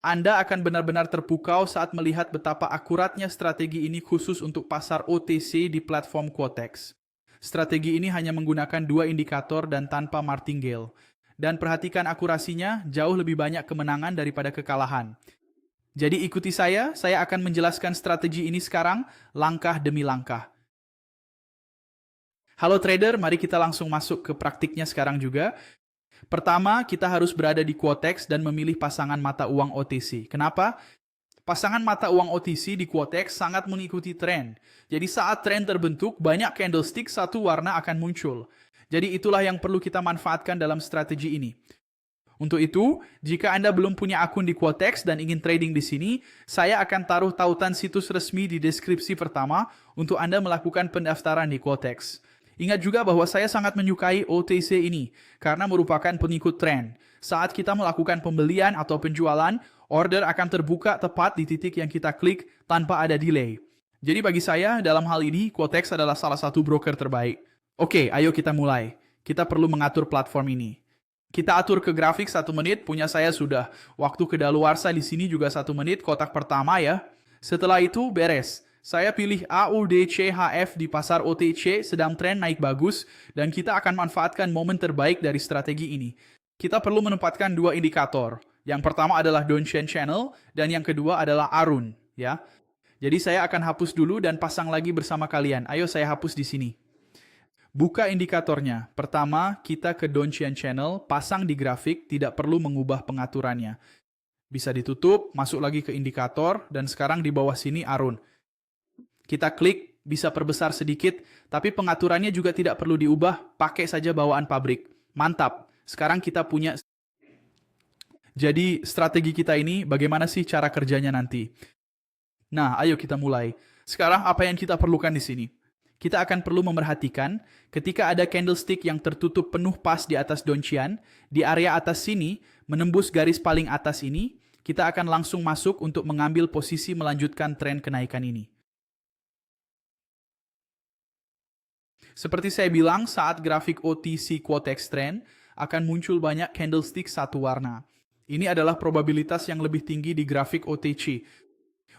Anda akan benar-benar terpukau saat melihat betapa akuratnya strategi ini khusus untuk pasar OTC di platform Quotex. Strategi ini hanya menggunakan dua indikator dan tanpa martingale. Dan perhatikan akurasinya, jauh lebih banyak kemenangan daripada kekalahan. Jadi ikuti saya akan menjelaskan strategi ini sekarang, langkah demi langkah. Halo trader, mari kita langsung masuk ke praktiknya sekarang juga. Pertama, kita harus berada di Quotex dan memilih pasangan mata uang OTC. Kenapa? Pasangan mata uang OTC di Quotex sangat mengikuti tren. Jadi saat tren terbentuk, banyak candlestick satu warna akan muncul. Jadi itulah yang perlu kita manfaatkan dalam strategi ini. Untuk itu, jika Anda belum punya akun di Quotex dan ingin trading di sini, saya akan taruh tautan situs resmi di deskripsi pertama untuk Anda melakukan pendaftaran di Quotex. Ingat juga bahwa saya sangat menyukai OTC ini karena merupakan pengikut tren. Saat kita melakukan pembelian atau penjualan, order akan terbuka tepat di titik yang kita klik tanpa ada delay. Jadi bagi saya, dalam hal ini, Quotex adalah salah satu broker terbaik. Oke, ayo kita mulai. Kita perlu mengatur platform ini. Kita atur ke grafik 1 menit, punya saya sudah. Waktu kedaluarsa di sini juga 1 menit, kotak pertama ya. Setelah itu, beres. Saya pilih AUDCHF di pasar OTC sedang tren naik bagus dan kita akan manfaatkan momen terbaik dari strategi ini. Kita perlu menempatkan dua indikator. Yang pertama adalah Donchian Channel dan yang kedua adalah Arun, ya. Jadi saya akan hapus dulu dan pasang lagi bersama kalian. Ayo saya hapus di sini. Buka indikatornya. Pertama, kita ke Donchian Channel, pasang di grafik, tidak perlu mengubah pengaturannya. Bisa ditutup, masuk lagi ke indikator dan sekarang di bawah sini Arun. Kita klik, bisa perbesar sedikit, tapi pengaturannya juga tidak perlu diubah, pakai saja bawaan pabrik. Mantap, sekarang kita punya. Jadi strategi kita ini bagaimana sih cara kerjanya nanti? Nah, ayo kita mulai. Sekarang apa yang kita perlukan di sini? Kita akan perlu memerhatikan ketika ada candlestick yang tertutup penuh pas di atas Donchian, di area atas sini, menembus garis paling atas ini, kita akan langsung masuk untuk mengambil posisi melanjutkan tren kenaikan ini. Seperti saya bilang, saat grafik OTC Quotex Trend akan muncul banyak candlestick satu warna. Ini adalah probabilitas yang lebih tinggi di grafik OTC.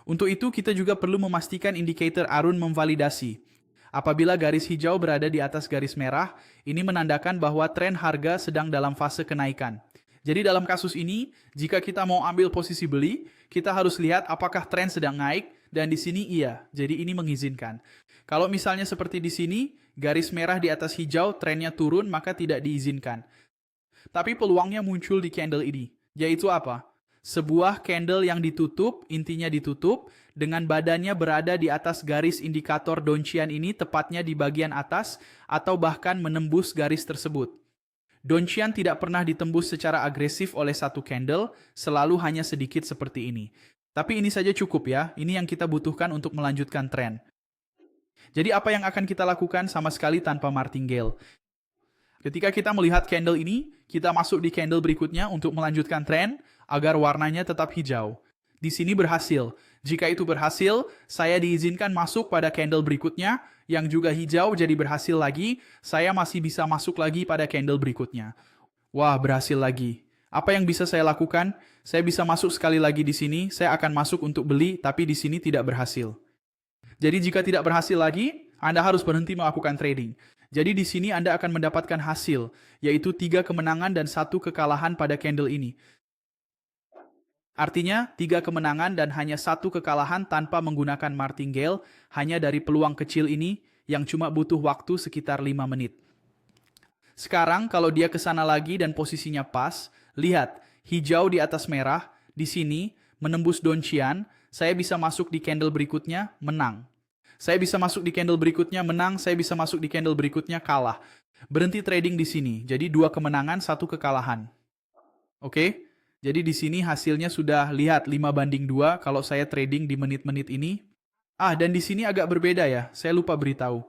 Untuk itu, kita juga perlu memastikan indikator Arun memvalidasi. Apabila garis hijau berada di atas garis merah, ini menandakan bahwa tren harga sedang dalam fase kenaikan. Jadi dalam kasus ini, jika kita mau ambil posisi beli, kita harus lihat apakah tren sedang naik, dan di sini iya, jadi ini mengizinkan. Kalau misalnya seperti di sini, garis merah di atas hijau, trennya turun, maka tidak diizinkan. Tapi peluangnya muncul di candle ini, yaitu apa? Sebuah candle yang ditutup, intinya ditutup, dengan badannya berada di atas garis indikator Donchian ini, tepatnya di bagian atas, atau bahkan menembus garis tersebut. Donchian tidak pernah ditembus secara agresif oleh satu candle, selalu hanya sedikit seperti ini. Tapi ini saja cukup ya, ini yang kita butuhkan untuk melanjutkan tren. Jadi apa yang akan kita lakukan sama sekali tanpa martingale? Ketika kita melihat candle ini, kita masuk di candle berikutnya untuk melanjutkan tren agar warnanya tetap hijau. Di sini berhasil. Jika itu berhasil, saya diizinkan masuk pada candle berikutnya yang juga hijau jadi berhasil lagi, saya masih bisa masuk lagi pada candle berikutnya. Wah, berhasil lagi. Apa yang bisa saya lakukan? Saya bisa masuk sekali lagi di sini, saya akan masuk untuk beli, tapi di sini tidak berhasil. Jadi jika tidak berhasil lagi, Anda harus berhenti melakukan trading. Jadi di sini Anda akan mendapatkan hasil, yaitu 3 kemenangan dan 1 kekalahan pada candle ini. Artinya, 3 kemenangan dan hanya 1 kekalahan tanpa menggunakan martingale, hanya dari peluang kecil ini yang cuma butuh waktu sekitar 5 menit. Sekarang kalau dia ke sana lagi dan posisinya pas, lihat, hijau di atas merah, di sini, menembus Donchian, saya bisa masuk di candle berikutnya, menang. Saya bisa masuk di candle berikutnya, menang, saya bisa masuk di candle berikutnya, kalah. Berhenti trading di sini, jadi 2 kemenangan, 1 kekalahan. Oke? Jadi di sini hasilnya sudah lihat 5/2 kalau saya trading di menit-menit ini. Dan di sini agak berbeda ya, saya lupa beritahu.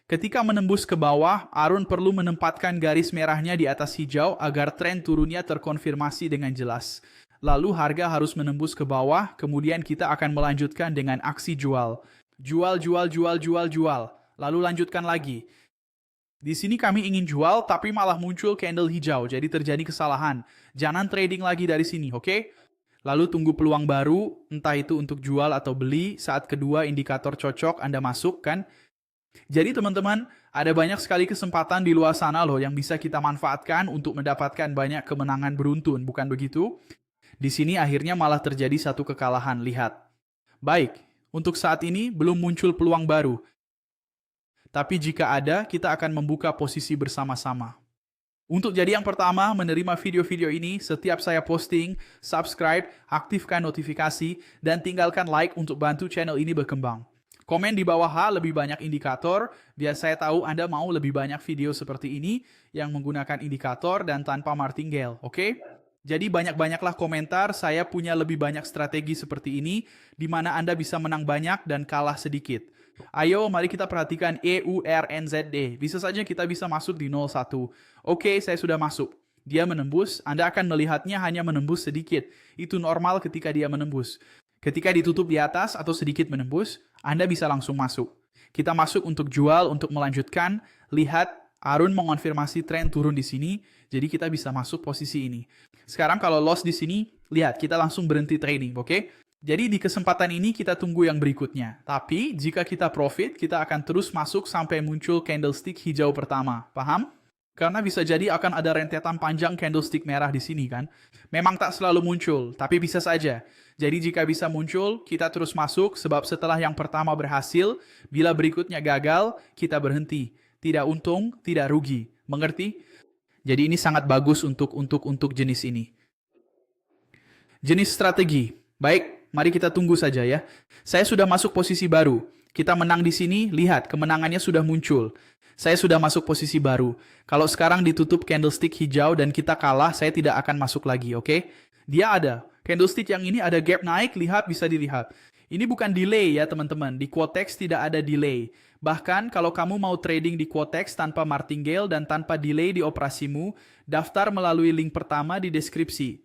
Ketika menembus ke bawah, Arun perlu menempatkan garis merahnya di atas hijau agar tren turunnya terkonfirmasi dengan jelas. Lalu harga harus menembus ke bawah, kemudian kita akan melanjutkan dengan aksi jual. Jual, jual, jual, jual, jual. Lalu lanjutkan lagi. Di sini kami ingin jual, tapi malah muncul candle hijau, jadi terjadi kesalahan. Jangan trading lagi dari sini, oke? Lalu tunggu peluang baru, entah itu untuk jual atau beli, saat kedua indikator cocok Anda masuk kan. Jadi teman-teman, ada banyak sekali kesempatan di luar sana loh yang bisa kita manfaatkan untuk mendapatkan banyak kemenangan beruntun, bukan begitu? Di sini akhirnya malah terjadi satu kekalahan, lihat. Baik, untuk saat ini belum muncul peluang baru. Tapi jika ada, kita akan membuka posisi bersama-sama. Untuk jadi yang pertama menerima video-video ini, setiap saya posting, subscribe, aktifkan notifikasi, dan tinggalkan like untuk bantu channel ini berkembang. Komen di bawah lebih banyak indikator, biar saya tahu Anda mau lebih banyak video seperti ini yang menggunakan indikator dan tanpa martingale, oke? Jadi banyak-banyaklah komentar, saya punya lebih banyak strategi seperti ini, di mana Anda bisa menang banyak dan kalah sedikit. Ayo, mari kita perhatikan EURNZD. Bisa saja kita bisa masuk di 01. Oke, saya sudah masuk. Dia menembus, Anda akan melihatnya hanya menembus sedikit. Itu normal ketika dia menembus. Ketika ditutup di atas atau sedikit menembus, Anda bisa langsung masuk. Kita masuk untuk jual, untuk melanjutkan. Lihat, Arun mengonfirmasi tren turun di sini, jadi kita bisa masuk posisi ini. Sekarang kalau loss di sini, lihat, kita langsung berhenti trading, oke? Jadi di kesempatan ini kita tunggu yang berikutnya. Tapi jika kita profit, kita akan terus masuk sampai muncul candlestick hijau pertama. Paham? Karena bisa jadi akan ada rentetan panjang candlestick merah di sini kan. Memang tak selalu muncul, tapi bisa saja. Jadi jika bisa muncul, kita terus masuk sebab setelah yang pertama berhasil, bila berikutnya gagal, kita berhenti. Tidak untung, tidak rugi. Mengerti? Jadi ini sangat bagus untuk jenis ini. Jenis strategi. Baik, mari kita tunggu saja ya. Saya sudah masuk posisi baru. Kita menang di sini, lihat kemenangannya sudah muncul. Saya sudah masuk posisi baru. Kalau sekarang ditutup candlestick hijau dan kita kalah, saya tidak akan masuk lagi, oke? Dia ada. Candlestick yang ini ada gap naik, lihat bisa dilihat. Ini bukan delay ya teman-teman. Di Quotex tidak ada delay. Bahkan kalau kamu mau trading di Quotex tanpa martingale dan tanpa delay di operasimu, daftar melalui link pertama di deskripsi.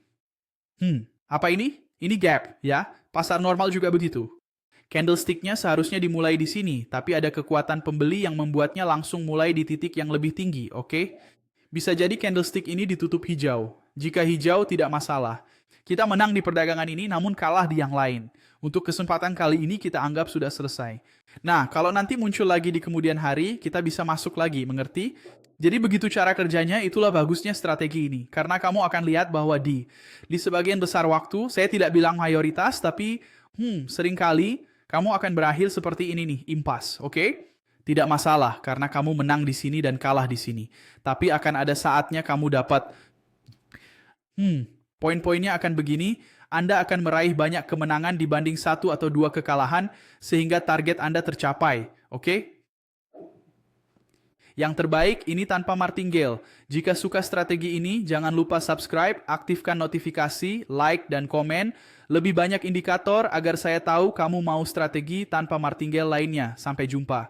Apa ini? Ini gap, ya. Pasar normal juga begitu. Candlestick-nya seharusnya dimulai di sini, tapi ada kekuatan pembeli yang membuatnya langsung mulai di titik yang lebih tinggi, oke? Bisa jadi candlestick ini ditutup hijau. Jika hijau, tidak masalah. Kita menang di perdagangan ini, namun kalah di yang lain. Untuk kesempatan kali ini kita anggap sudah selesai. Nah, kalau nanti muncul lagi di kemudian hari, kita bisa masuk lagi, mengerti? Jadi begitu cara kerjanya, itulah bagusnya strategi ini. Karena kamu akan lihat bahwa di sebagian besar waktu, saya tidak bilang mayoritas, tapi seringkali kamu akan berakhir seperti ini nih, impas, oke? Tidak masalah, karena kamu menang di sini dan kalah di sini. Tapi akan ada saatnya kamu dapat, poin-poinnya akan begini, Anda akan meraih banyak kemenangan dibanding 1 atau 2 kekalahan, sehingga target Anda tercapai, oke? Yang terbaik, ini tanpa martingale. Jika suka strategi ini, jangan lupa subscribe, aktifkan notifikasi, like, dan komen. Lebih banyak indikator agar saya tahu kamu mau strategi tanpa martingale lainnya. Sampai jumpa.